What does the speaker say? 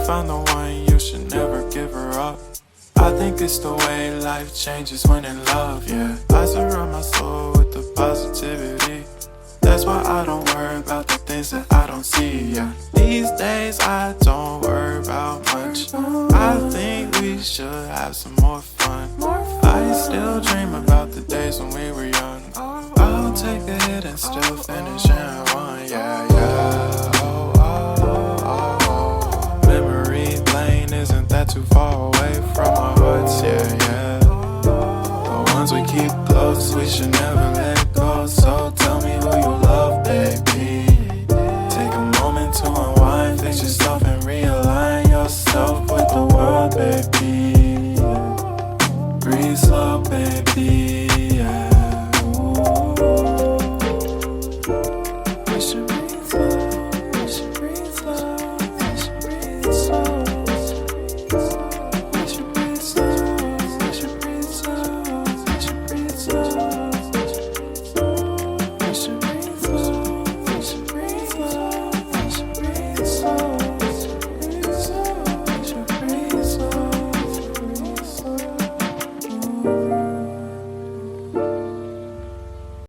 found the one, you should never give her up. I think it's the way life changes when in love, yeah. I surround my soul with the positivity. That's why I don't worry about the things that I don't see, yeah. These days I don't worry about much. I think we should have some more fun. I still dream about the days when we were young. I'll take a hit and still finish in one, yeah, yeah. Oh, oh, oh, oh. Memory lane isn't that too far away from our hearts, yeah, yeah. The ones we keep close, we should never let go. So tell me who you love, baby. Take a moment to unwind, fix yourself and realign yourself with the world, baby.